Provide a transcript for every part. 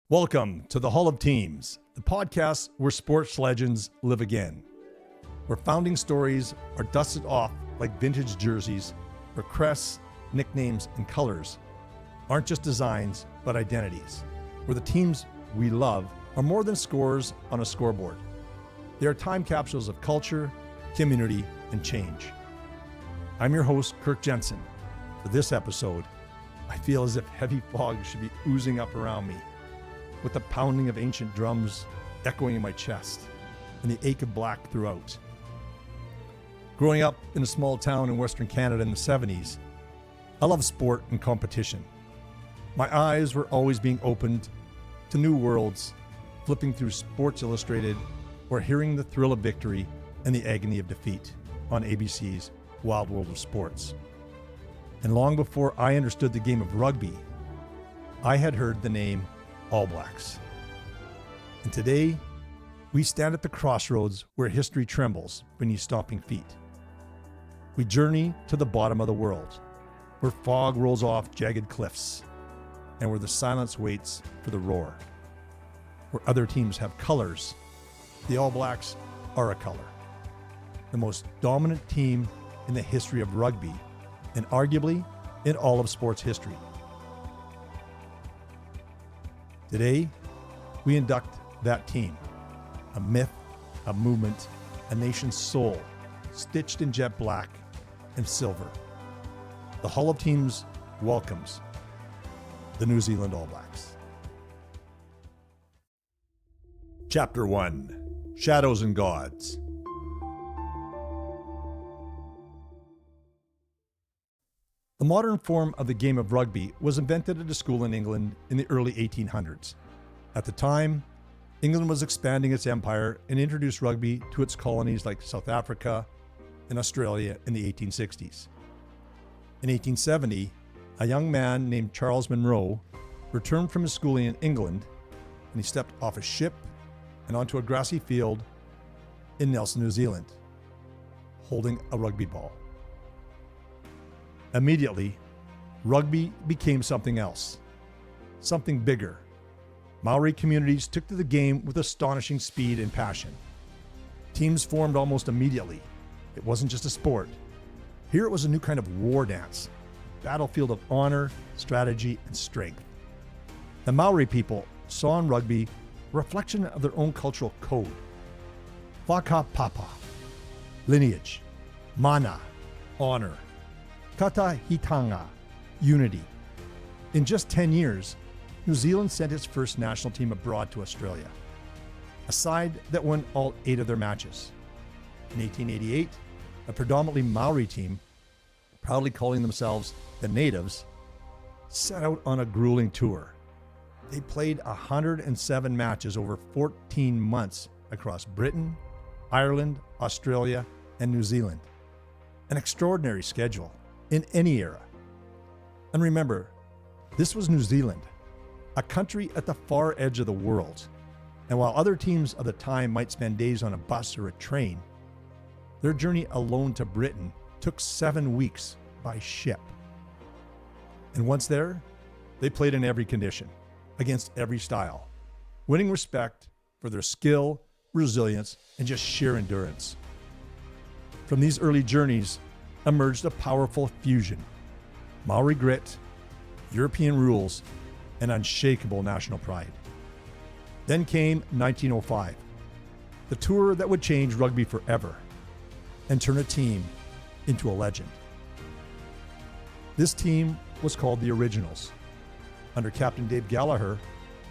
Welcome to the Hall of Teams, the podcast where sports legends live again, where founding stories are dusted off like vintage jerseys, where crests, nicknames, and colors aren't just designs, but identities, where the teams we love are more than scores on a scoreboard. They are time capsules of culture, community, and change. I'm your host, Kirk Jensen. For this episode, I feel as if heavy fog should be oozing up around me, with the pounding of ancient drums echoing in my chest and the ache of black throughout. Growing up in a small town in Western Canada in the 70s, I loved sport and competition. My eyes were always being opened to new worlds, flipping through Sports Illustrated or hearing the thrill of victory and the agony of defeat on ABC's Wild World of Sports. And long before I understood the game of rugby, I had heard the name All Blacks. And today, we stand at the crossroads where history trembles beneath stomping feet. We journey to the bottom of the world, where fog rolls off jagged cliffs, and where the silence waits for the roar. Where other teams have colors, the All Blacks are a color. The most dominant team in the history of rugby, and arguably in all of sports history. Today, we induct that team, a myth, a movement, a nation's soul, stitched in jet black and silver. The Hall of Teams welcomes the New Zealand All Blacks. Chapter 1, Shadows and Gods. The modern form of the game of rugby was invented at a school in England in the early 1800s. At the time, England was expanding its empire and introduced rugby to its colonies like South Africa and Australia in the 1860s. In 1870, a young man named Charles Munro returned from his schooling in England, and he stepped off a ship and onto a grassy field in Nelson, New Zealand, holding a rugby ball. Immediately, rugby became something else, something bigger. Maori communities took to the game with astonishing speed and passion. Teams formed almost immediately. It wasn't just a sport. Here it was a new kind of war dance, battlefield of honor, strategy, and strength. The Maori people saw in rugby a reflection of their own cultural code. Whakapapa, lineage, mana, honor, katahitanga, unity. In just 10 years, New Zealand sent its first national team abroad to Australia, a side that won all 8 of their matches. In 1888, a predominantly Maori team, proudly calling themselves the Natives, set out on a grueling tour. They played 107 matches over 14 months across Britain, Ireland, Australia, and New Zealand. An extraordinary schedule in any era. And remember, this was New Zealand, a country at the far edge of the world. And while other teams of the time might spend days on a bus or a train, their journey alone to Britain took 7 weeks by ship. And once there, they played in every condition, against every style, winning respect for their skill, resilience, and just sheer endurance. From these early journeys emerged a powerful fusion: Maori grit, European rules, and unshakable national pride. Then came 1905, the tour that would change rugby forever and turn a team into a legend. This team was called the Originals. Under Captain Dave Gallagher,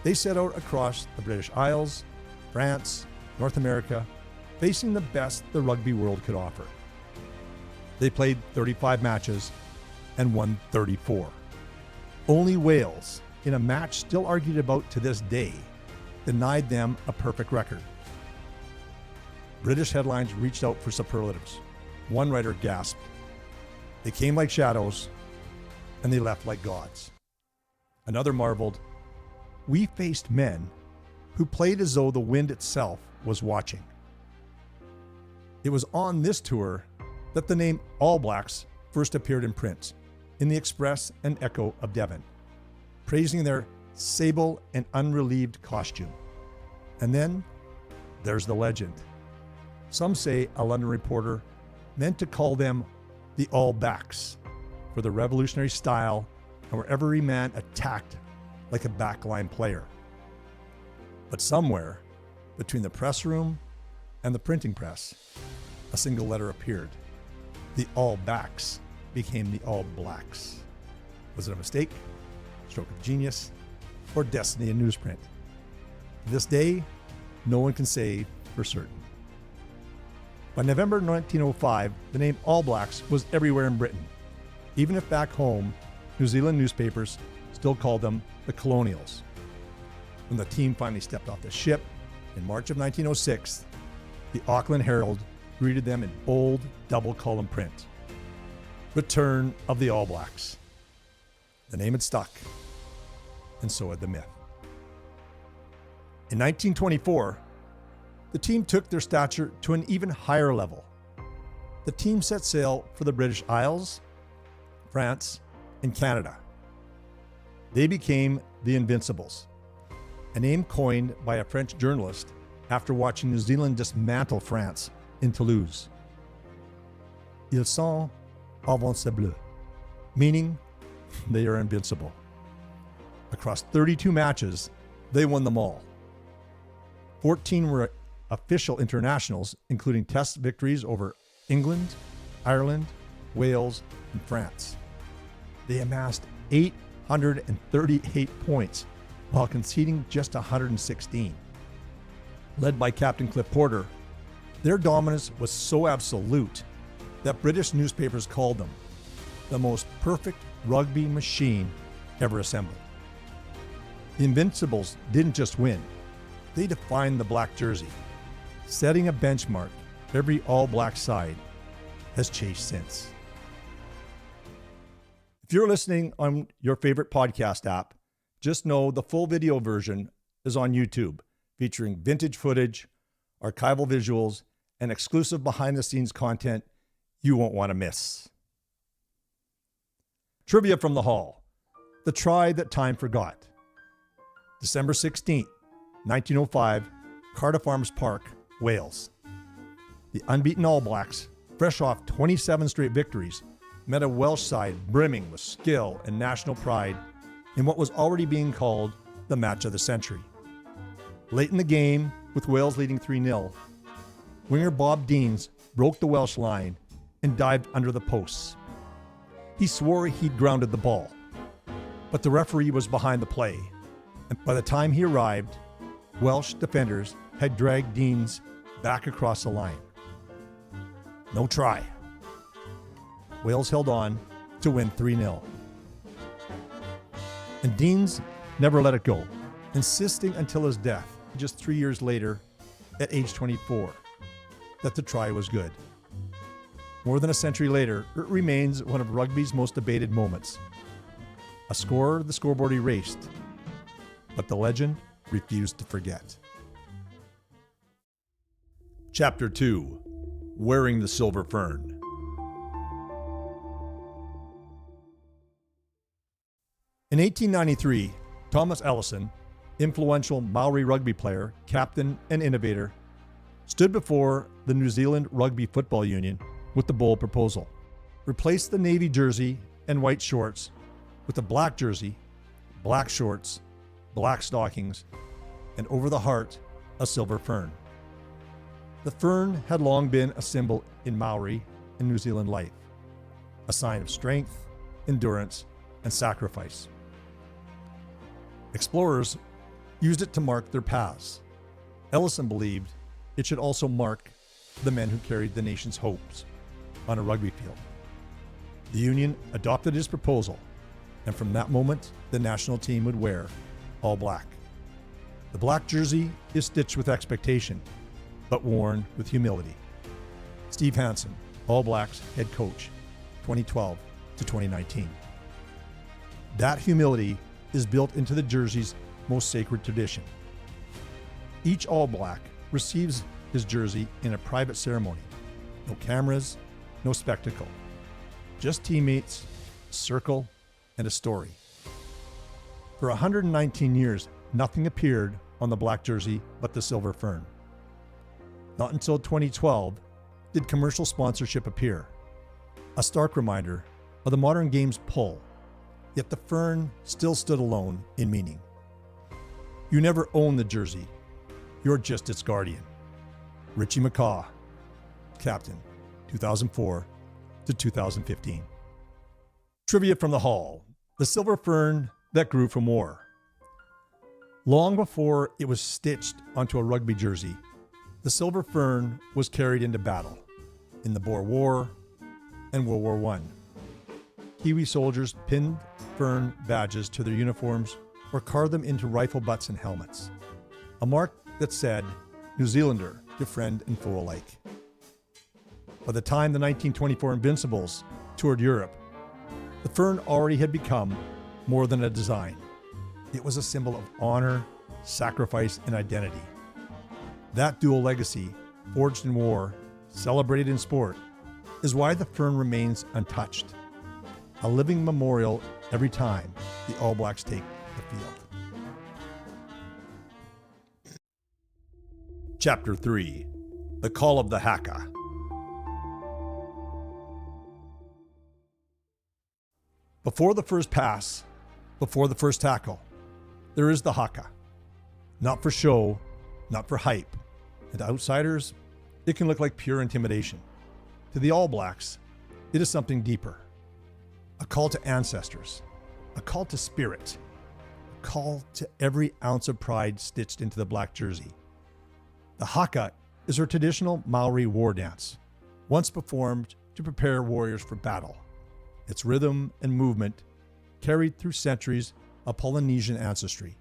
they set out across the British Isles, France, North America, facing the best the rugby world could offer. They played 35 matches and won 34. Only Wales, in a match still argued about to this day, denied them a perfect record. British headlines reached out for superlatives. One writer gasped, "They came like shadows, and they left like gods." Another marveled, "We faced men who played as though the wind itself was watching." It was on this tour that the name All Blacks first appeared in print, in the Express and Echo of Devon, praising their sable and unrelieved costume. And then there's the legend. Some say a London reporter meant to call them the All Backs for the revolutionary style and where every man attacked like a backline player. But somewhere between the press room and the printing press, a single letter appeared. The All Backs became the All Blacks. Was it a mistake, stroke of genius, or destiny in newsprint? To this day, no one can say for certain. By November 1905, the name All Blacks was everywhere in Britain, even if back home, New Zealand newspapers still called them the Colonials. When the team finally stepped off the ship in March of 1906, the Auckland Herald greeted them in bold double-column print. Return of the All Blacks. The name had stuck, and so had the myth. In 1924, the team took their stature to an even higher level. The team set sail for the British Isles, France, and Canada. They became the Invincibles, a name coined by a French journalist after watching New Zealand dismantle France in Toulouse. Ils sont invincibles, meaning they are invincible. Across 32 matches, they won them all. 14 were official internationals, including test victories over England, Ireland, Wales, and France. They amassed 838 points while conceding just 116. Led by Captain Cliff Porter, their dominance was so absolute that British newspapers called them the most perfect rugby machine ever assembled. The Invincibles didn't just win, they defined the black jersey, setting a benchmark every All Black side has chased since. If you're listening on your favorite podcast app, just know the full video version is on YouTube, featuring vintage footage, archival visuals, and exclusive behind-the-scenes content you won't want to miss. Trivia from the Hall. The try that time forgot. December 16th, 1905, Cardiff Arms Park, Wales. The unbeaten All Blacks, fresh off 27 straight victories, met a Welsh side brimming with skill and national pride in what was already being called the match of the century. Late in the game, with Wales leading 3-0, winger Bob Deans broke the Welsh line and dived under the posts. He swore he'd grounded the ball, but the referee was behind the play, and by the time he arrived, Welsh defenders had dragged Deans back across the line. No try. Wales held on to win 3-0. And Deans never let it go, insisting until his death, just 3 years later, at age 24, that the try was good. More than a century later, it remains one of rugby's most debated moments. A score the scoreboard erased, but the legend refused to forget. Chapter 2: Wearing the Silver Fern. In 1893, Thomas Ellison, influential Maori rugby player, captain, and innovator, stood before the New Zealand Rugby Football Union with the bold proposal: replace the navy jersey and white shorts with a black jersey, black shorts, black stockings, and over the heart, a silver fern. The fern had long been a symbol in Maori and New Zealand life, a sign of strength, endurance, and sacrifice. Explorers used it to mark their paths. Ellison believed it should also mark the men who carried the nation's hopes on a rugby field. The Union adopted his proposal, and from that moment, the national team would wear all black. The black jersey is stitched with expectation, but worn with humility. Steve Hansen, All Blacks head coach, 2012 to 2019. That humility is built into the jersey's most sacred tradition. Each All Black receives his jersey in a private ceremony. No cameras, no spectacle. Just teammates, a circle, and a story. For 119 years, nothing appeared on the black jersey but the silver fern. Not until 2012 did commercial sponsorship appear, a stark reminder of the modern game's pull, yet the fern still stood alone in meaning. You never own the jersey, you're just its guardian. Richie McCaw, Captain, 2004 to 2015. Trivia from the Hall: the silver fern that grew from war. Long before it was stitched onto a rugby jersey, the silver fern was carried into battle in the Boer War and World War I. Kiwi soldiers pinned fern badges to their uniforms or carved them into rifle butts and helmets, a mark that said New Zealander to friend and foe alike. By the time the 1924 Invincibles toured Europe, the fern already had become more than a design. It was a symbol of honor, sacrifice, and identity. That dual legacy, forged in war, celebrated in sport, is why the fern remains untouched, a living memorial every time the All Blacks take the field. Chapter 3: The Call of the Haka. Before the first pass, before the first tackle, there is the haka. Not for show, not for hype. And to outsiders, it can look like pure intimidation. To the All Blacks, it is something deeper. A call to ancestors, a call to spirit, a call to every ounce of pride stitched into the black jersey. The haka is a traditional Maori war dance, once performed to prepare warriors for battle. Its rhythm and movement carried through centuries of Polynesian ancestry.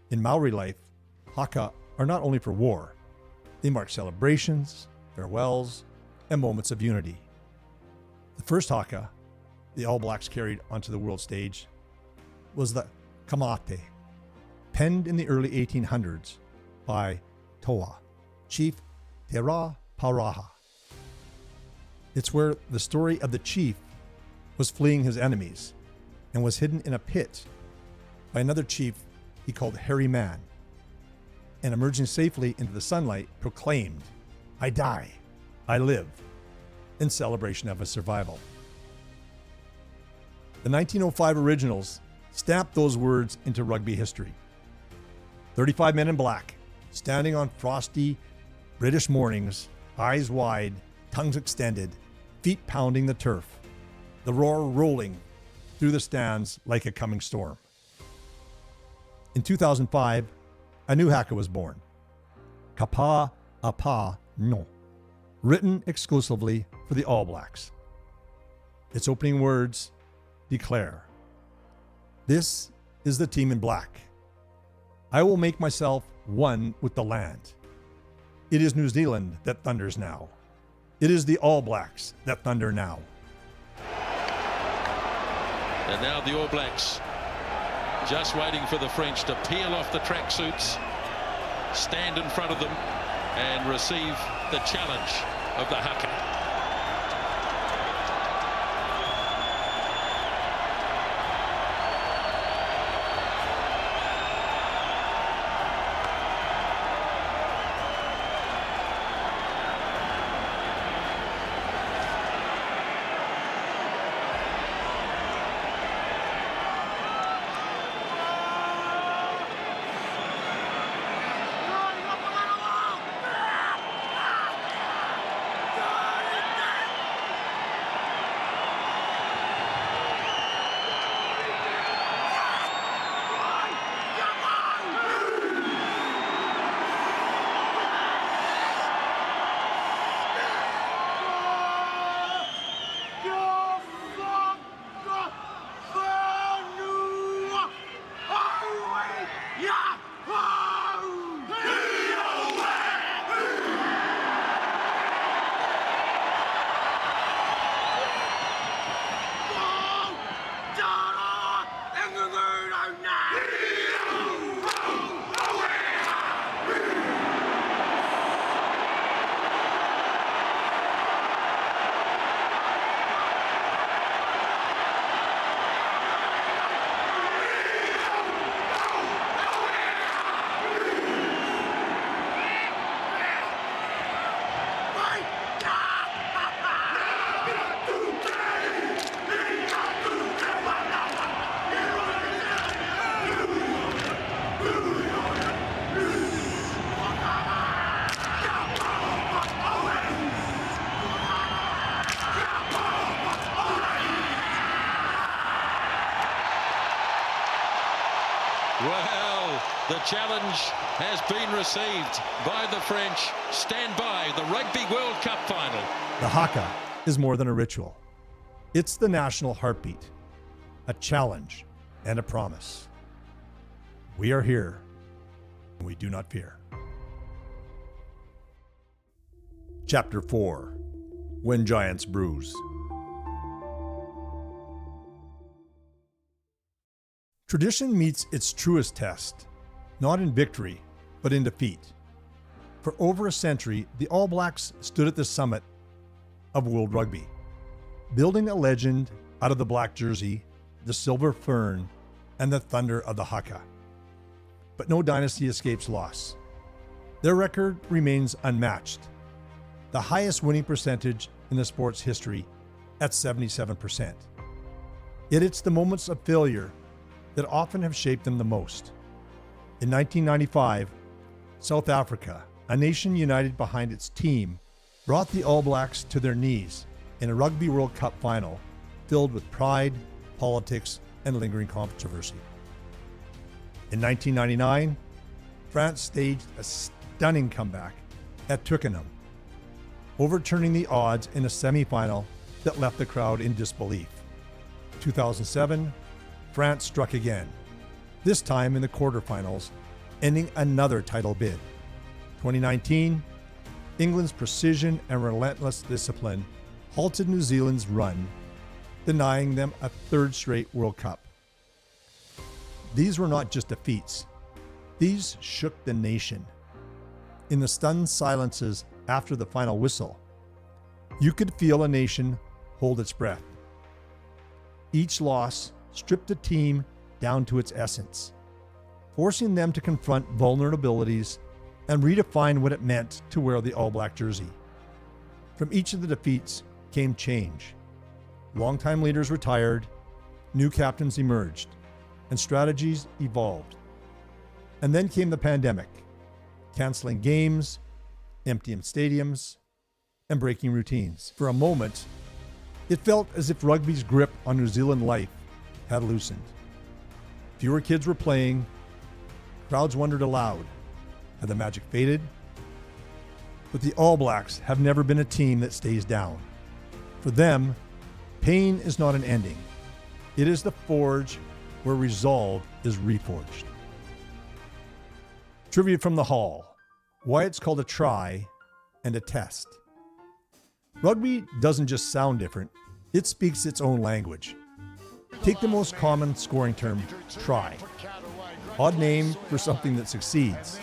In Maori life, haka are not only for war, they mark celebrations, farewells, and moments of unity. The first haka the All Blacks carried onto the world stage was the kamate, penned in the early 1800s by Toa, Chief Te Rā Pauraha. It's where the story of the chief was fleeing his enemies and was hidden in a pit by another chief he called Hairy Man, and emerging safely into the sunlight proclaimed, "I die, I live," in celebration of his survival. The 1905 originals stamped those words into rugby history. 35 men in black, standing on frosty British mornings, eyes wide, tongues extended, feet pounding the turf, the roar rolling through the stands like a coming storm. In 2005, a new haka was born, Kapa Apa No, written exclusively for the All Blacks. Its opening words declare, "This is the team in black. I will make myself one with the land. It is New Zealand that thunders now. It is the All Blacks that thunder now." And now the All Blacks just waiting for the French to peel off the tracksuits, stand in front of them and receive the challenge of the haka. challenge has been received by the French. Stand by, the Rugby World Cup final. The haka is more than a ritual. It's the national heartbeat, a challenge, and a promise. We are here, and we do not fear. Chapter 4: When Giants Bruise. Tradition meets its truest test, not in victory, but in defeat. For over a century, the All Blacks stood at the summit of world rugby, building a legend out of the black jersey, the silver fern, and the thunder of the haka. But no dynasty escapes loss. Their record remains unmatched, the highest winning percentage in the sport's history at 77%. Yet it's the moments of failure that often have shaped them the most. In 1995, South Africa, a nation united behind its team, brought the All Blacks to their knees in a Rugby World Cup final filled with pride, politics, and lingering controversy. In 1999, France staged a stunning comeback at Twickenham, overturning the odds in a semi-final that left the crowd in disbelief. 2007, France struck again, this time in the quarterfinals, ending another title bid. 2019, England's precision and relentless discipline halted New Zealand's run, denying them a third straight World Cup. These were not just defeats. These shook the nation. In the stunned silences after the final whistle, you could feel a nation hold its breath. Each loss stripped the team down to its essence, forcing them to confront vulnerabilities and redefine what it meant to wear the All Black jersey. From each of the defeats came change. Longtime leaders retired, new captains emerged, and strategies evolved. And then came the pandemic, canceling games, emptying stadiums, and breaking routines. For a moment, it felt as if rugby's grip on New Zealand life had loosened. Fewer kids were playing. Crowds wondered aloud, had the magic faded? But the All Blacks have never been a team that stays down. For them, pain is not an ending. It is the forge where resolve is reforged. Trivia from the Hall: why it's called a try and a test. Rugby doesn't just sound different, it speaks its own language. Take the most common scoring term, try. Odd name for something that succeeds.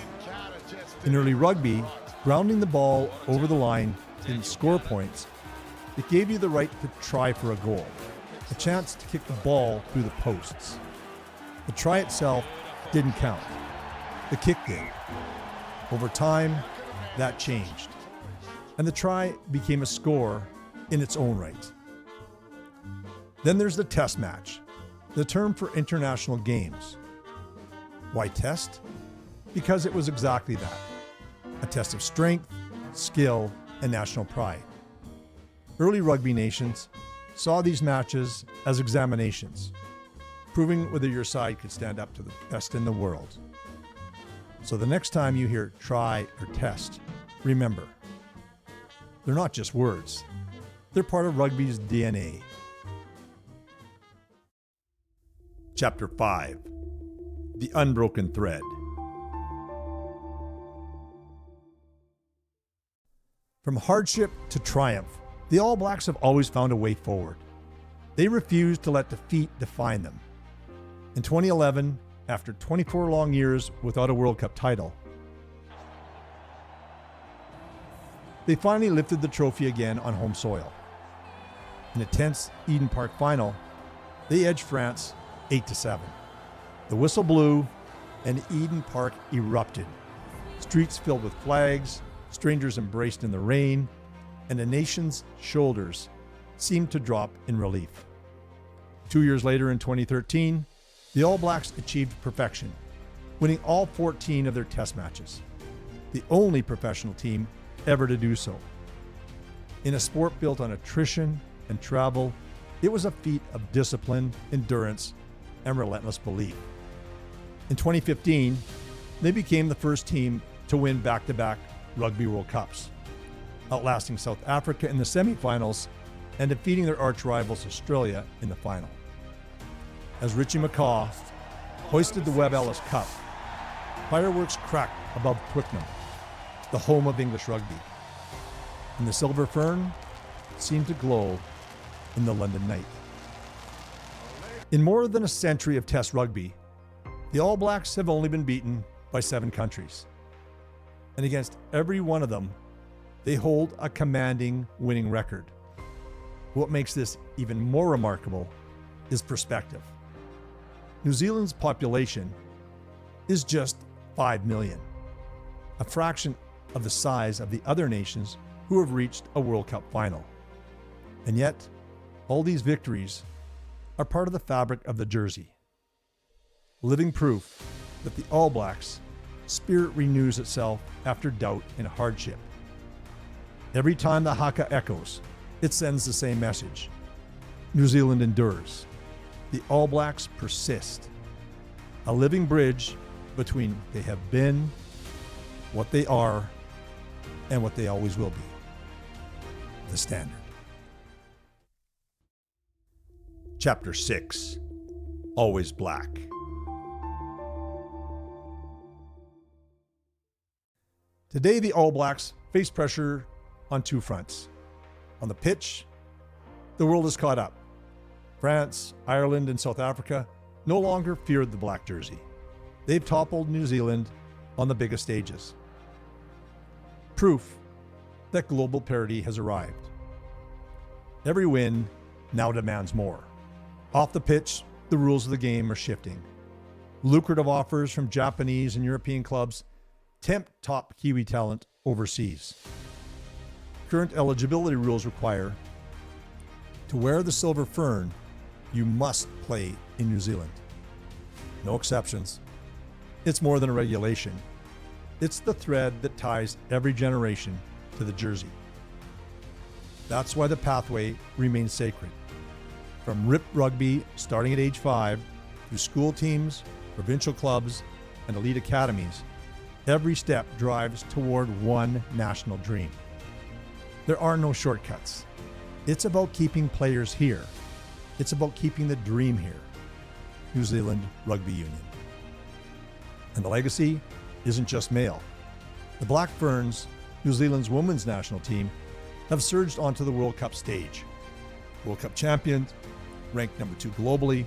In early rugby, grounding the ball over the line didn't score points. It gave you the right to try for a goal, a chance to kick the ball through the posts. The try itself didn't count. The kick did. Over time, that changed, and the try became a score in its own right. Then there's the test match, the term for international games. Why test? Because it was exactly that, a test of strength, skill, and national pride. Early rugby nations saw these matches as examinations, proving whether your side could stand up to the best in the world. So the next time you hear try or test, remember, they're not just words. They're part of rugby's DNA. Chapter 5: The Unbroken Thread. From hardship to triumph, the All Blacks have always found a way forward. They refuse to let defeat define them. In 2011, after 24 long years without a World Cup title, they finally lifted the trophy again on home soil. In a tense Eden Park final, they edged France 8-7. The whistle blew and Eden Park erupted. Streets filled with flags, strangers embraced in the rain, and the nation's shoulders seemed to drop in relief. 2 years later, in 2013, the All Blacks achieved perfection, winning all 14 of their test matches, the only professional team ever to do so. In a sport built on attrition and travel, it was a feat of discipline, endurance, and relentless belief. In 2015, they became the first team to win back-to-back Rugby World Cups, outlasting South Africa in the semifinals and defeating their arch-rivals Australia in the final. As Richie McCaw hoisted the Webb Ellis Cup, fireworks cracked above Twickenham, the home of English rugby, and the Silver Fern seemed to glow in the London night. In more than a century of Test rugby, the All Blacks have only been beaten by 7 countries. And against every one of them, they hold a commanding winning record. What makes this even more remarkable is perspective. New Zealand's population is just 5 million, a fraction of the size of the other nations who have reached a World Cup final. And yet, all these victories are part of the fabric of the jersey. Living proof that the All Blacks' spirit renews itself after doubt and hardship. Every time the haka echoes, it sends the same message. New Zealand endures. The All Blacks persist. A living bridge between they have been, what they are, and what they always will be. The Standard. Chapter 6. Always Black. Today, the All Blacks face pressure on 2 fronts. On the pitch, the world is caught up. France, Ireland, and South Africa no longer feared the black jersey. They've toppled New Zealand on the biggest stages. Proof that global parity has arrived. Every win now demands more. Off the pitch, the rules of the game are shifting. Lucrative offers from Japanese and European clubs tempt top Kiwi talent overseas. Current eligibility rules require to wear the Silver Fern, you must play in New Zealand. No exceptions. It's more than a regulation. It's the thread that ties every generation to the jersey. That's why the pathway remains sacred. From RIP rugby starting at age 5, through school teams, provincial clubs, and elite academies, every step drives toward one national dream. There are no shortcuts. It's about keeping players here. It's about keeping the dream here. New Zealand Rugby Union. And the legacy isn't just male. The Black Ferns, New Zealand's women's national team, have surged onto the World Cup stage. World Cup champions, ranked number 2 globally,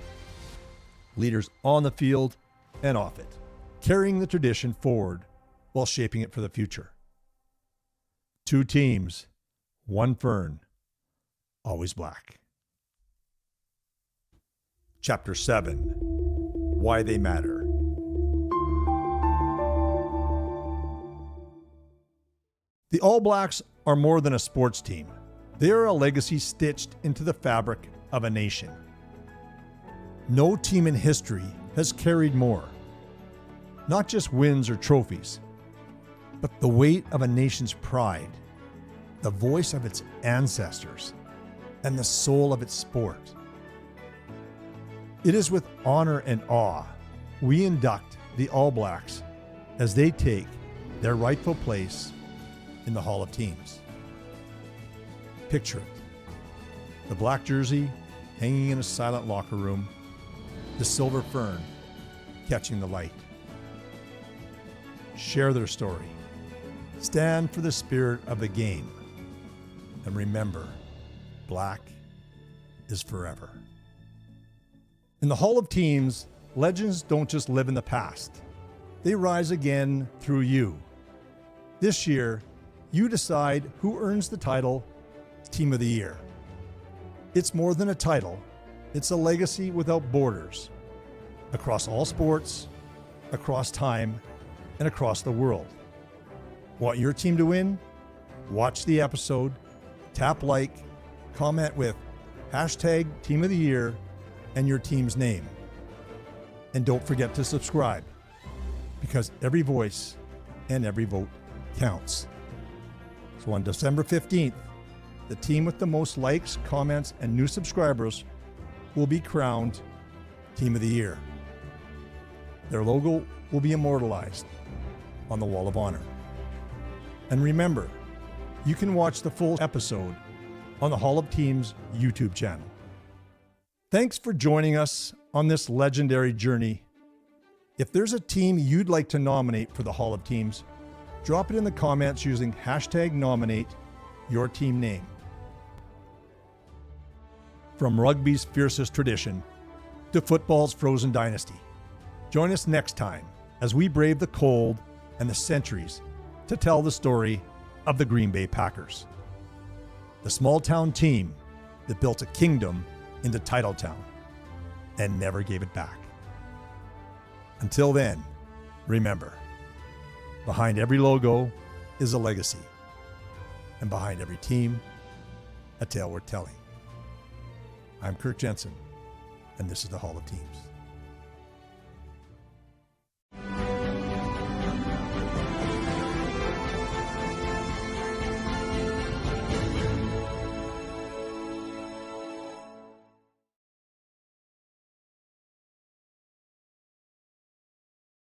leaders on the field and off it, carrying the tradition forward while shaping it for the future. 2 teams, 1 fern, always black. Chapter 7. Why They Matter. The All Blacks are more than a sports team. They are a legacy stitched into the fabric of a nation. No team in history has carried more. Not just wins or trophies, but the weight of a nation's pride, the voice of its ancestors, and the soul of its sport. It is with honor and awe we induct the All Blacks as they take their rightful place in the Hall of Teams. Picture it. The black jersey hanging in a silent locker room, the Silver Fern catching the light. Share their story. Stand for the spirit of the game. And remember, black is forever. In the Hall of Teams, legends don't just live in the past. They rise again through you. This year, you decide who earns the title Team of the Year. It's more than a title. It's a legacy without borders. Across all sports, across time, and across the world. Want your team to win? Watch the episode, tap like, comment with #Team of the Year and your team's name. And don't forget to subscribe, because every voice and every vote counts. So on December 15th, the team with the most likes, comments, and new subscribers will be crowned Team of the Year. Their logo will be immortalized on the Wall of Honor. And remember, you can watch the full episode on the Hall of Teams YouTube channel. Thanks for joining us on this legendary journey. If there's a team you'd like to nominate for the Hall of Teams, drop it in the comments using #nominate your team name. From rugby's fiercest tradition to football's frozen dynasty, join us next time as we brave the cold and the centuries to tell the story of the Green Bay Packers, the small-town team that built a kingdom into Titletown and never gave it back. Until then, remember, behind every logo is a legacy, and behind every team, a tale worth telling. I'm Kirk Jensen, and this is the Hall of Teams.